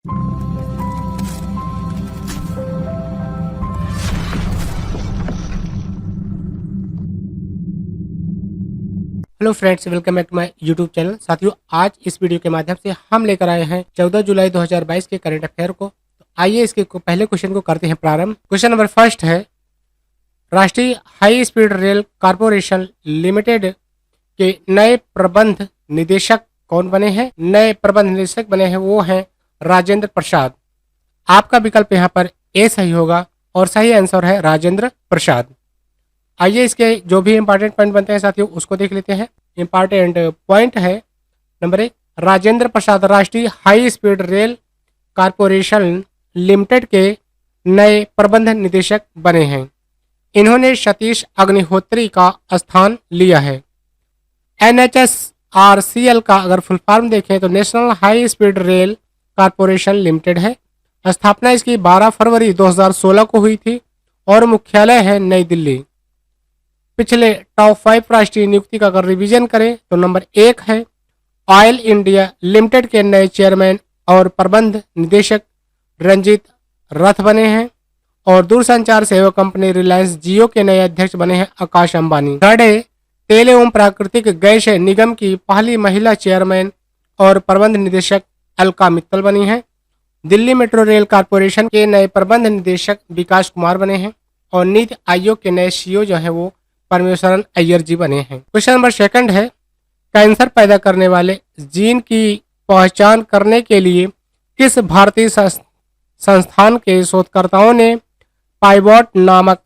Hello friends, welcome back to my YouTube channel. साथियों, आज इस वीडियो के माध्यम से हम लेकर आए हैं 14 जुलाई 2022 के करंट अफेयर को। तो आइए इसके पहले क्वेश्चन को करते हैं प्रारंभ। क्वेश्चन नंबर फर्स्ट है, राष्ट्रीय high speed rail corporation limited के नए प्रबंध निदेशक कौन बने हैं? नए प्रबंध निदेशक बने हैं वो हैं राजेंद्र प्रसाद। आपका विकल्प यहाँ पर ए सही होगा और सही आंसर है राजेंद्र प्रसाद। आइए इसके जो भी इंपॉर्टेंट पॉइंट बनते हैं साथियों उसको देख लेते हैं। इंपॉर्टेंट पॉइंट है नंबर 1, राजेंद्र प्रसाद राष्ट्रीय high speed rail corporation limited के नए प्रबंध निदेशक बने हैं। इन्होंने सतीश अग्निहोत्री का स्थान लिया है। NHSRCL का अगर फुल फॉर्म देखें तो national high speed rail corporation limited है। स्थापना इसकी 12 फरवरी 2016 को हुई थी और मुख्यालय है नई दिल्ली। पिछले टॉप 5 राष्ट्रीय नियुक्ति का अगर रिवीजन करें तो नंबर 1 है, ऑयल इंडिया लिमिटेड के नए चेयरमैन और प्रबंध निदेशक रंजीत रथ बने हैं। और दूरसंचार सेवा कंपनी रिलायंस जियो के नए अध्यक्ष बने हैं आकाश अंबानी। थर्ड है, तेल एवं प्राकृतिक गैस निगम की पहली महिला चेयरमैन और प्रबंध निदेशक अलका मित्तल बनी है। दिल्ली मेट्रो रेल कॉरपोरेशन के नए प्रबंध निदेशक विकास कुमार बने हैं। और नीति आयोग के नए सीईओ जो है वो परमेश्वरन अय्यर जी बने हैं। क्वेश्चन नंबर सेकंड है, कैंसर पैदा करने वाले जीन की पहचान करने के लिए किस भारतीय संस्थान के शोधकर्ताओं ने पाइबॉट नामक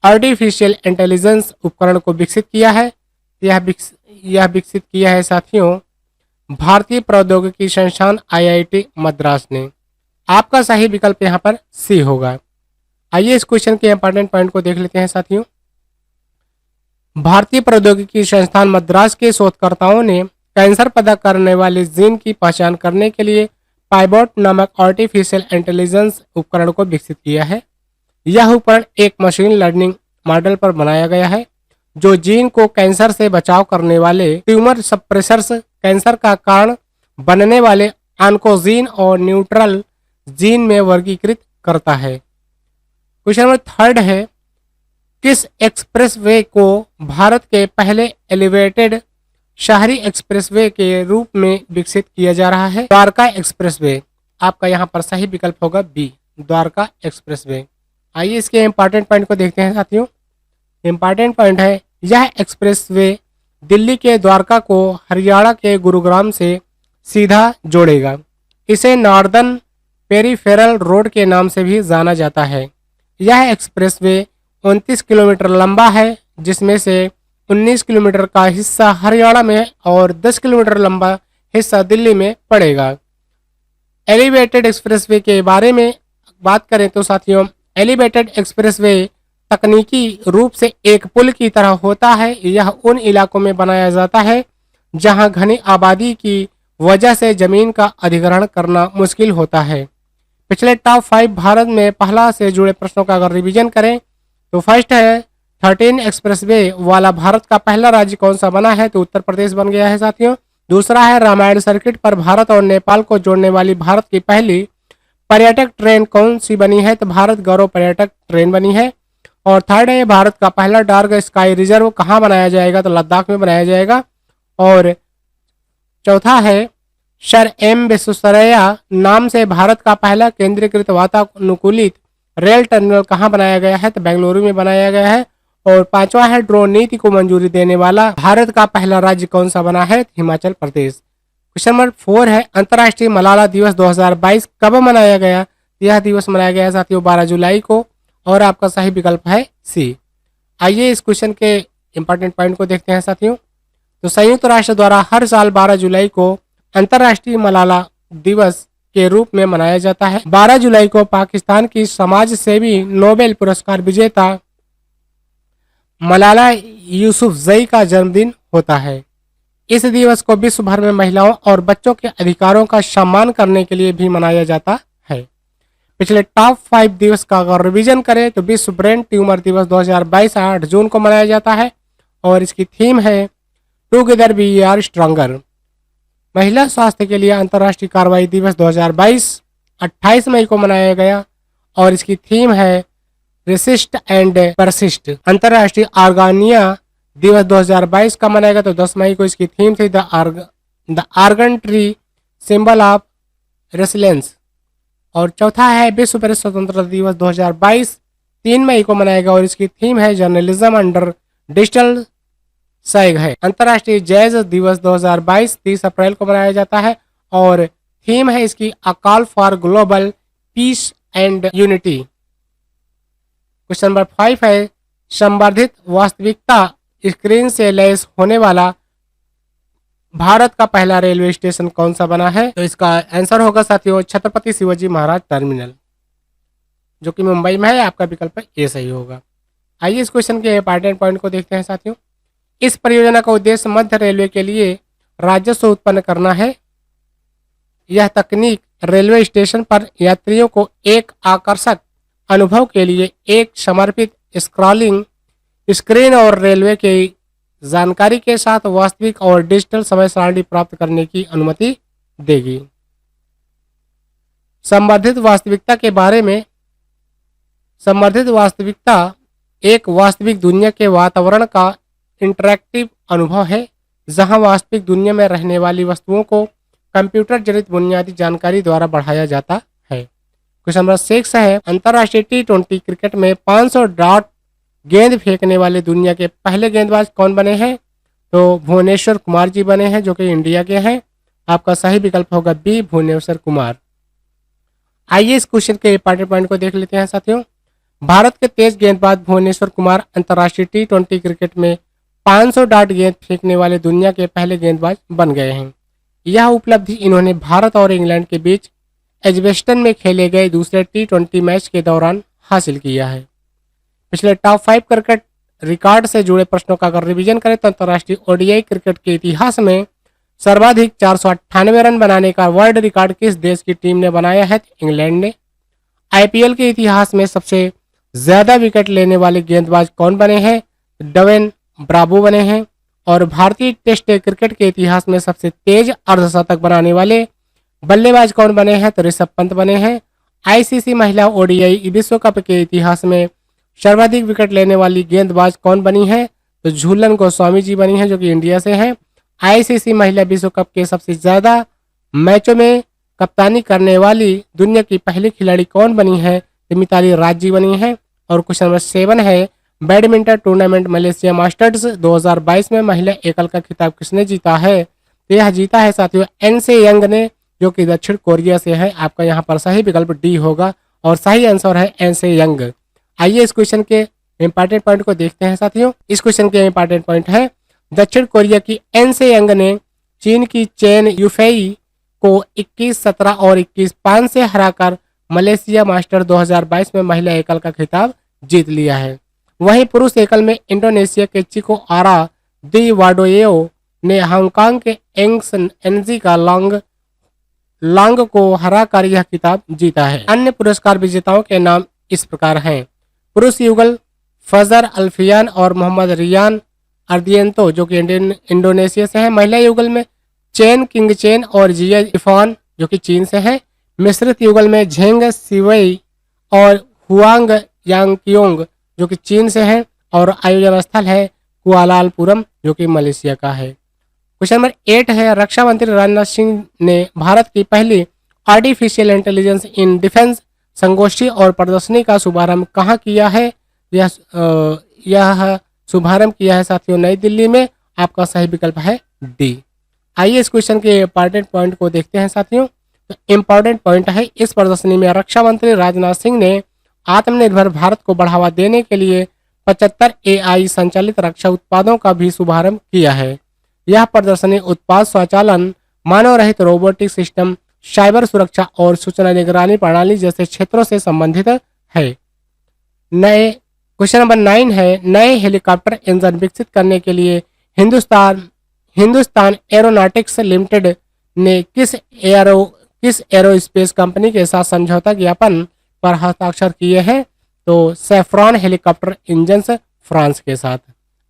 आर्टिफिशियल इंटेलिजेंस उपकरण को विकसित किया है? यह विकसित किया है साथियों भारतीय प्रौद्योगिकी संस्थान IIT मद्रास ने। आपका सही विकल्प यहाँ पर सी होगा। आइए इस क्वेश्चन के इंपॉर्टेंट पॉइंट को देख लेते हैं साथियों। भारतीय प्रौद्योगिकी संस्थान मद्रास के शोधकर्ताओं ने कैंसर पैदा करने वाले जीन की पहचान करने के लिए पाइबॉट नामक आर्टिफिशियल इंटेलिजेंस उपकरण को विकसित किया है। यह उपकरण एक मशीन लर्निंग मॉडल पर बनाया गया है जो जीन को कैंसर से बचाव करने वाले ट्यूमर सप्रेसर्स, कैंसर का कारण बनने वाले ऑन्कोजीन और न्यूट्रल जीन में वर्गीकृत करता है। क्वेश्चन नंबर थर्ड है, किस एक्सप्रेसवे को भारत के पहले एलिवेटेड शहरी एक्सप्रेसवे के रूप में विकसित किया जा रहा है? द्वारका एक्सप्रेसवे। आपका यहाँ पर सही विकल्प होगा बी, द्वारका एक्सप्रेसवे। आइए इसके इंपॉर्टेंट पॉइंट को देखते हैं साथियों। इंपॉर्टेंट पॉइंट है, यह एक्सप्रेसवे दिल्ली के द्वारका को हरियाणा के गुरुग्राम से सीधा जोड़ेगा। इसे नॉर्दर्न पेरीफेरल रोड के नाम से भी जाना जाता है। यह एक्सप्रेसवे 29 किलोमीटर लंबा है जिसमें से 19 किलोमीटर का हिस्सा हरियाणा में और 10 किलोमीटर लंबा हिस्सा दिल्ली में पड़ेगा। एलिवेटेड एक्सप्रेसवे के बारे में बात करें तो साथियों, एलिवेटेड एक्सप्रेसवे तकनीकी रूप से एक पुल की तरह होता है। यह उन इलाकों में बनाया जाता है जहां घनी आबादी की वजह से जमीन का अधिग्रहण करना मुश्किल होता है। पिछले टॉप 5 भारत में पहला से जुड़े प्रश्नों का अगर रिवीजन करें तो फर्स्ट है, 13 एक्सप्रेसवे वाला भारत का पहला राज्य कौन सा बना है? तो उत्तर प्रदेश बन गया है साथियों। दूसरा है, रामायण सर्किट पर भारत और नेपाल को जोड़ने वाली भारत की पहली पर्यटक ट्रेन कौन सी बनी है? तो भारत गौरव पर्यटक ट्रेन बनी है। और थर्ड है, भारत का पहला डार्क स्काई रिजर्व कहाँ बनाया जाएगा? तो लद्दाख में बनाया जाएगा। और चौथा है, सर एम विश्वेश्वरैया नाम से भारत का पहला केंद्रीकृत वातानुकूलित रेल टर्मिनल कहाँ बनाया गया है? तो बेंगलुरु में बनाया गया है। और पांचवा है, ड्रोन नीति को मंजूरी देने वाला भारत का पहला राज्य कौन सा बना है? हिमाचल प्रदेश। क्वेश्चन नंबर 4 है, अंतर्राष्ट्रीय मलाला दिवस 2022 कब मनाया गया? यह दिवस मनाया गया है साथियों 12 जुलाई को। और आपका सही विकल्प है सी। आइए इस क्वेश्चन के इंपॉर्टेंट पॉइंट को देखते हैं साथियों। तो संयुक्त राष्ट्र द्वारा हर साल 12 जुलाई को अंतर्राष्ट्रीय मलाला दिवस के रूप में मनाया जाता है। 12 जुलाई को पाकिस्तान की समाज सेवी नोबेल पुरस्कार विजेता मलाला यूसुफजई का जन्मदिन होता है। इस दिवस को विश्व भर में महिलाओं और बच्चों के अधिकारों का सम्मान करने के लिए भी मनाया जाता है। पिछले टॉप 5 दिवस का अगर रिवीजन करें तो विश्व ब्रेन ट्यूमर दिवस 2022 8 जून को मनाया जाता है और इसकी थीम है टुगेदर वी आर स्ट्रॉन्गर। महिला स्वास्थ्य के लिए अंतर्राष्ट्रीय कार्रवाई दिवस 2022 28 मई को मनाया गया और इसकी थीम है रेसिस्ट एंड परसिस्ट। अंतर्राष्ट्रीय आर्गानिया दिवस 2022 का मनाया गया, तो 10 मई को इसकी थीम थी the argan tree symbol of resilience. और चौथा है विश्व प्रेस स्वतंत्रता दिवस 2022 3 मई को मनाया गया और इसकी थीम है जर्नलिज्म अंडर डिजिटल सैग है। अंतर्राष्ट्रीय जैज दिवस 2022 30 अप्रैल को मनाया जाता है और थीम है इसकी a call for global piece and unity. Question number 5 है संवर्धित वास्तविकता स्क्रीन से लैस होने वाला भारत का पहला रेलवे स्टेशन कौन सा बना है? तो इसका आंसर होगा साथियों छत्रपति शिवाजी महाराज टर्मिनल, जो कि मुंबई में है। आपका विकल्प ए सही होगा। आइए इस क्वेश्चन के इंपॉर्टेंट पॉइंट को देखते हैं साथियों। इस परियोजना का उद्देश्य मध्य रेलवे के लिए राजस्व उत्पन्न करना है। यह तकनीक रेलवे स्टेशन पर यात्रियों को एक आकर्षक अनुभव के लिए एक समर्पित स्क्रॉलिंग स्क्रीन और रेलवे की जानकारी के साथ वास्तविक और डिजिटल समय सारणी प्राप्त करने की अनुमति देगी। संवर्धित वास्तविकता के बारे में, संवर्धित वास्तविकता एक वास्तविक दुनिया के वातावरण का इंटरैक्टिव अनुभव है जहां वास्तविक दुनिया में रहने वाली वस्तुओं को कंप्यूटर जनित बुनियादी जानकारी द्वारा बढ़ाया जाता है। क्वेश्चन नंबर 6 है अंतर्राष्ट्रीय T20 क्रिकेट में 500 डॉट गेंद फेंकने वाले दुनिया के पहले गेंदबाज कौन बने हैं? तो भुवनेश्वर कुमार जी बने हैं, जो कि इंडिया के हैं। आपका सही विकल्प होगा बी भुवनेश्वर कुमार। आइए इस क्वेश्चन के इंपॉर्टेंट पॉइंट को देख लेते हैं साथियों। भारत के तेज गेंदबाज भुवनेश्वर कुमार अंतर्राष्ट्रीय T20 क्रिकेट में 500 डॉट गेंद फेंकने वाले दुनिया के पहले गेंदबाज बन गए हैं। यह उपलब्धि इन्होंने भारत और इंग्लैंड के बीच एजबेस्टन में खेले गए दूसरे T20 मैच के दौरान हासिल किया है। पिछले टॉप 5 क्रिकेट रिकॉर्ड से जुड़े प्रश्नों का अगर रिवीजन करें तो अंतर्राष्ट्रीय ओडीआई क्रिकेट के इतिहास में सर्वाधिक 498 रन बनाने का वर्ल्ड रिकॉर्ड किस देश की टीम ने बनाया है? इंग्लैंड ने। आईपीएल के इतिहास में सबसे ज्यादा विकेट लेने वाले गेंदबाज कौन बने हैं? डवेन ब्रावो बने हैं। और भारतीय टेस्ट क्रिकेट के इतिहास में सबसे तेज अर्धशतक बनाने वाले बल्लेबाज कौन बने हैं? तो ऋषभ पंत बने हैं। आईसीसी महिला ओडीआई विश्व कप के इतिहास में सर्वाधिक विकेट लेने वाली गेंदबाज कौन बनी है? तो झूलन गोस्वामी जी बनी है, जो कि इंडिया से हैं। आईसीसी महिला विश्व कप के सबसे ज्यादा मैचों में कप्तानी करने वाली दुनिया की पहली खिलाड़ी कौन बनी है? तो मिताली राज जी बनी है। और क्वेश्चन नंबर 7 है बैडमिंटन टूर्नामेंट मलेशिया मास्टर्स 2022 में महिला एकल का खिताब किसने जीता है? तो यह जीता है साथियों एनसे यंग ने, जो कि दक्षिण कोरिया से है। आपका यहाँ पर सही विकल्प डी होगा और सही आंसर है एनसे यंग। आइए इस क्वेश्चन के इंपॉर्टेंट पॉइंट को देखते हैं साथियों। इस क्वेश्चन के इंपॉर्टेंट पॉइंट है दक्षिण कोरिया की एनसे यंग ने चीन की चेन युफेई को 21-17 और 21-5 से हराकर मलेशिया मास्टर 2022 में महिला एकल का खिताब जीत लिया है। वहीं पुरुष एकल में इंडोनेशिया के चिको आरा दी वाडोयो ने हांगकांग के एंग्स एनजी का लॉन्ग को हराकर यह खिताब जीता है। अन्य पुरस्कार विजेताओं के नाम इस प्रकार हैं। पुरुष युगल फजर अल्फियान और मोहम्मद रियान अर्दियंतो, जो कि इंडोनेशिया से हैं। महिला युगल में चेन किंग चेन और जिया इफान, जो कि चीन से हैं। मिश्रित युगल में झेंग सिवई और हुआंग यांगकियोंग, जो कि चीन से हैं। और आयोजन स्थल है कुआलालंपुरम, जो कि मलेशिया का है। क्वेश्चन नंबर 8 है रक्षा मंत्री राजनाथ सिंह ने भारत की पहली आर्टिफिशियल इंटेलिजेंस इन डिफेंस संगोष्ठी और प्रदर्शनी का शुभारंभ कहाँ किया है? यह शुभारंभ किया है साथियों नई दिल्ली में। आपका सही विकल्प है डी। आइए इस क्वेश्चन के इंपॉर्टेंट पॉइंट को देखते हैं साथियों। तो इंपॉर्टेंट पॉइंट है इस प्रदर्शनी में रक्षा मंत्री राजनाथ सिंह ने आत्मनिर्भर भारत को बढ़ावा देने के लिए 75 एआई संचालित रक्षा उत्पादों का भी शुभारंभ किया है। यह प्रदर्शनी उत्पाद स्वचालन, मानव रहित रोबोटिक सिस्टम, साइबर सुरक्षा और सूचना निगरानी प्रणाली जैसे क्षेत्रों से संबंधित है। नए क्वेश्चन नंबर 9 है नए हेलीकॉप्टर इंजन विकसित करने के लिए हिंदुस्तान एरोनॉटिक्स लिमिटेड ने किस एरोस्पेस कंपनी के साथ समझौता ज्ञापन पर हस्ताक्षर किए हैं? तो सैफ्रॉन हेलीकॉप्टर इंजन्स फ्रांस के साथ।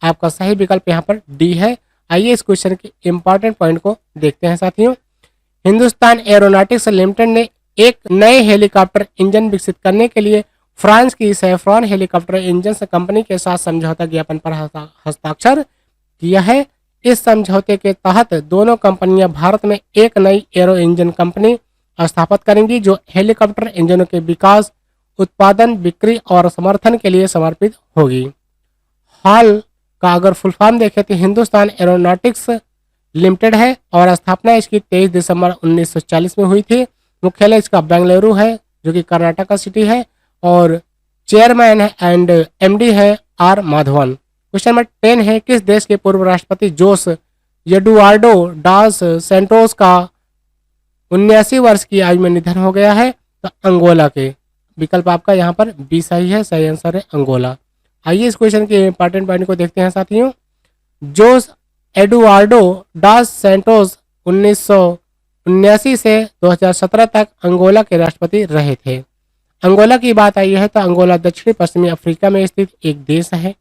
आपका सही विकल्प यहाँ पर डी है। आइए इस क्वेश्चन के इंपॉर्टेंट पॉइंट को देखते हैं साथियों। हिंदुस्तान एरोनॉटिक्स लिमिटेड ने एक नए हेलीकॉप्टर इंजन विकसित करने के लिए फ्रांस की सैफ्रॉन हेलीकॉप्टर इंजन कंपनी के साथ समझौता ज्ञापन पर हस्ताक्षर किया है। इस समझौते के तहत दोनों कंपनियां भारत में एक नई एरो इंजन कंपनी स्थापित करेंगी जो हेलीकॉप्टर इंजनों के विकास, उत्पादन, बिक्री और समर्थन के लिए समर्पित होगी। हाल का अगर फुल फॉर्म देखें तो हिंदुस्तान एरोनॉटिक्स लिमिटेड है और स्थापना इसकी 23 दिसंबर 1940 में हुई थी। मुख्यालय इसका बेंगलुरु है जो कि कर्नाटका सिटी है और चेयरमैन है एंड एमडी है आर माधवन। क्वेश्चन नंबर 10 है, किस देश के पूर्व राष्ट्रपति जोस एडुआर्डो डास सेंटोस का 79 वर्ष की आयु में निधन हो गया है? तो अंगोला के। विकल्प आपका यहाँ पर बी सही है, सही आंसर है अंगोला। आइए इस क्वेश्चन के इंपॉर्टेंट पॉइंट को देखते हैं साथियों। जोस एडुआर्डो डास सेंटोस 1979 से 2017 तक अंगोला के राष्ट्रपति रहे थे। अंगोला की बात आई है तो अंगोला दक्षिणी पश्चिमी अफ्रीका में स्थित एक देश है।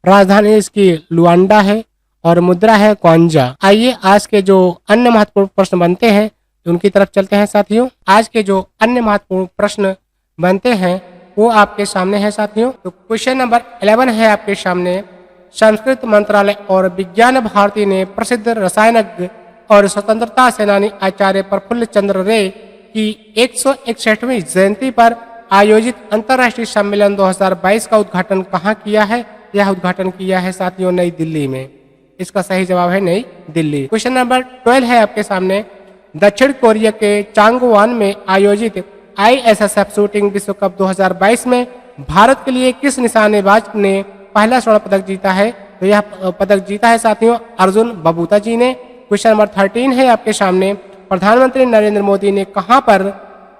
राजधानी इसकी लुआंडा है और मुद्रा है क्वांजा। आइए आज के जो अन्य महत्वपूर्ण प्रश्न बनते हैं उनकी तरफ चलते हैं साथियों। आज के जो अन्य महत्वपूर्ण प्रश्न बनते हैं वो आपके सामने है साथियों। तो क्वेश्चन नंबर 11 है आपके सामने। संस्कृत मंत्रालय और विज्ञान भारती ने प्रसिद्ध रसायनज्ञ और स्वतंत्रता सेनानी आचार्य प्रफुल्ल चंद्र रे की 161वीं जयंती पर आयोजित अंतर्राष्ट्रीय सम्मेलन 2022 का उद्घाटन कहाँ किया है? यह उद्घाटन किया है साथियों नई दिल्ली में। इसका सही जवाब है नई दिल्ली। क्वेश्चन नंबर 12 है आपके सामने। दक्षिण कोरिया के चांगवान में आयोजित ISSF शूटिंग विश्व कप 2022 में भारत के लिए किस निशानेबाज ने पहला स्वर्ण पदक जीता है? तो यह पदक जीता है साथियों अर्जुन बबूता जी ने। क्वेश्चन नंबर 13 है आपके सामने। प्रधानमंत्री नरेंद्र मोदी ने कहां पर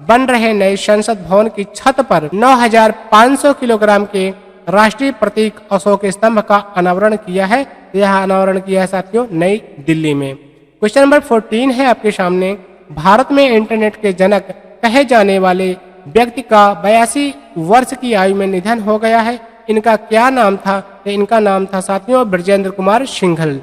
बन रहे नए संसद भवन की छत पर 9,500 किलोग्राम के राष्ट्रीय प्रतीक अशोक स्तंभ का अनावरण किया है? यह अनावरण किया है साथियों नई दिल्ली में। क्वेश्चन नंबर 14 है आपके सामने। भारत में इंटरनेट के जनक कहे जाने वाले व्यक्ति का 82 वर्ष की आयु में निधन हो गया है। इनका क्या नाम था? तो इनका नाम था साथियों ब्रजेंद्र कुमार सिंघल।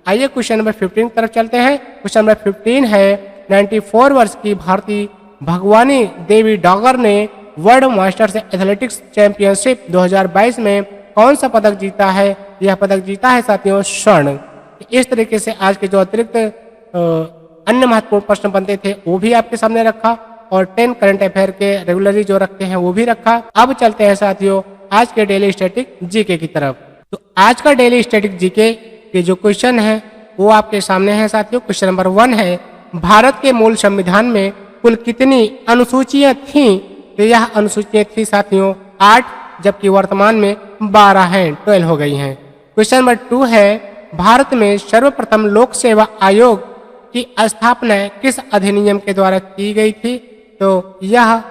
आइए क्वेश्चन नंबर 15 की तरफ चलते हैं। क्वेश्चन नंबर 15 है 94 वर्ष की भारतीय भगवानी देवी डागर ने वर्ल्ड मास्टर्स एथलेटिक्स चैंपियनशिप 2022 में कौन सा पदक जीता है? यह पदक जीता है साथियों स्वर्ण। इस तरीके से आज के जो अतिरिक्त अन्य महत्वपूर्ण प्रश्न बनते थे वो भी आपके सामने रखा और 10 करंट अफेयर के रेगुलरली जो रखते हैं वो भी रखा। अब चलते हैं साथियों आज के डेली स्टैटिक जीके की तरफ। तो आज का डेली स्टैटिक जीके के जो क्वेश्चन है वो आपके सामने है साथियों। क्वेश्चन नंबर 1 है भारत के मूल संविधान में कुल कितनी अनुसूचियां थीं? तो यह अनुसूचियां थी साथियों 8, जबकि वर्तमान में 12 हैं, 12 हो गई हैं। क्वेश्चन नंबर 2 है भारत में सर्वप्रथम लोक सेवा आयोग की स्थापना किस अधिनियम के द्वारा की गई थी? तो यह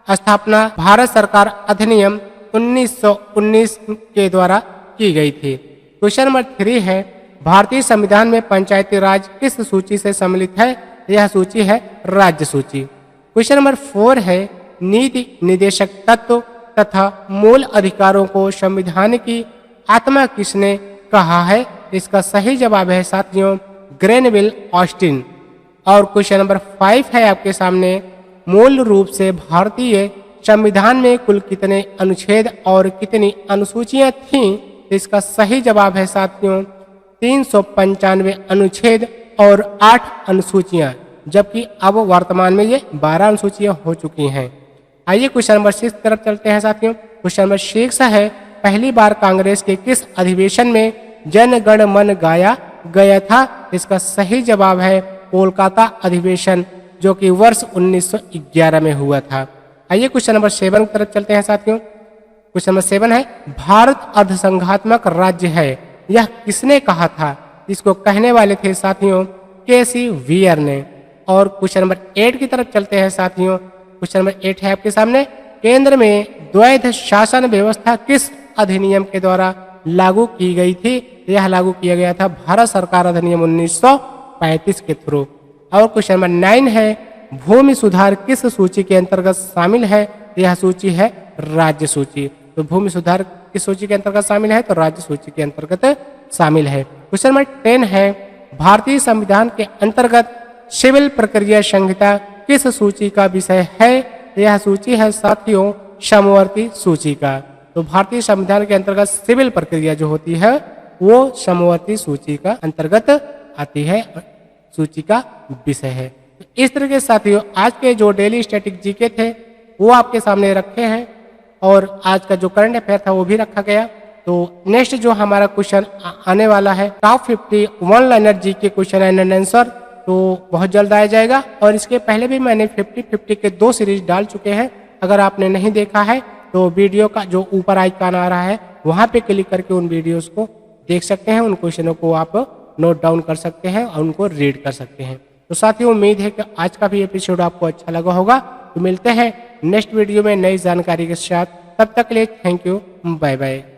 स्थापना भारत सरकार अधिनियम 1919 के द्वारा की गई थी। क्वेश्चन नंबर 3 है भारतीय संविधान में पंचायती राज किस सूची से सम्मिलित है? यह सूची है राज्य सूची। क्वेश्चन नंबर 4 है नीति निर्देशक तत्व तथा मूल अधिकारों को संविधान की आत्मा किसने कहा है? इसका सही जवाब है साथियों ग्रेनविल ऑस्टिन। और क्वेश्चन नंबर 5 है आपके सामने मूल रूप से भारतीय संविधान में कुल कितने अनुच्छेद और कितनी अनुसूचियां थीं? इसका सही जवाब है साथियों 395 अनुच्छेद और 8 अनुसूचियां, जबकि अब वर्तमान में ये 12 अनुसूचियां हो चुकी हैं। आइए क्वेश्चन नंबर 6 की तरफ चलते हैं साथियों। क्वेश्चन नंबर 6 है पहली बार कांग्रेस के किस अधिवेशन में जन गण मन गाया गया था? इसका सही जवाब है कोलकाता अधिवेशन जो कि वर्ष 1911 में हुआ था। आइए क्वेश्चन नंबर 7 की तरफ चलते हैं साथियों। क्वेश्चन नंबर 7 है भारत अर्धसंघात्मक राज्य है यह किसने कहा था? इसको कहने वाले थे साथियों केसी वियर ने। और क्वेश्चन नंबर 8 की तरफ चलते हैं साथियों। क्वेश्चन नंबर 8 है आपके सामने केंद्र में द्वैध शासन व्यवस्था किस अधिनियम के द्वारा लागू की गई थी? यह लागू किया गया था भारत सरकार अधिनियम 1935 के थ्रू। और क्वेश्चन नंबर 9 है भूमि सुधार किस सूची के अंतर्गत शामिल है? यह सूची है राज्य सूची। तो भूमि सुधार किस सूची के अंतर्गत शामिल है? तो राज्य सूची के अंतर्गत शामिल है। क्वेश्चन नंबर 10 है भारतीय संविधान के अंतर्गत सिविल प्रक्रिया संहिता किस सूची का विषय है? यह सूची है साथियों समवर्ती सूची का। तो भारतीय संविधान के अंतर्गत सिविल प्रक्रिया जो होती है वो समवर्ती सूची का अंतर्गत आती है, सूची का विषय है। तो इस तरह के साथियों आज के जो डेली स्टैटिक जीके थे वो आपके सामने रखे हैं और आज का जो करंट अफेयर था वो भी रखा गया। तो नेक्स्ट जो हमारा क्वेश्चन आने वाला है top 50 one liner GK question and answer, तो बहुत जल्द आ जाएगा। और इसके पहले भी मैंने 50-50 के 2 सीरीज डाल चुके हैं। अगर आपने नहीं देखा है तो वीडियो का जो ऊपर आइकन आ रहा है वहां पे क्लिक करके उन वीडियोस को देख सकते हैं, उन क्वेश्चनों को आप नोट डाउन कर सकते हैं और उनको रीड कर सकते हैं। तो साथियों उम्मीद है कि आज का भी एपिसोड आपको अच्छा लगा होगा। तो मिलते हैं नेक्स्ट वीडियो में नई जानकारी के साथ, तब तक के लिए थैंक यू, बाय बाय।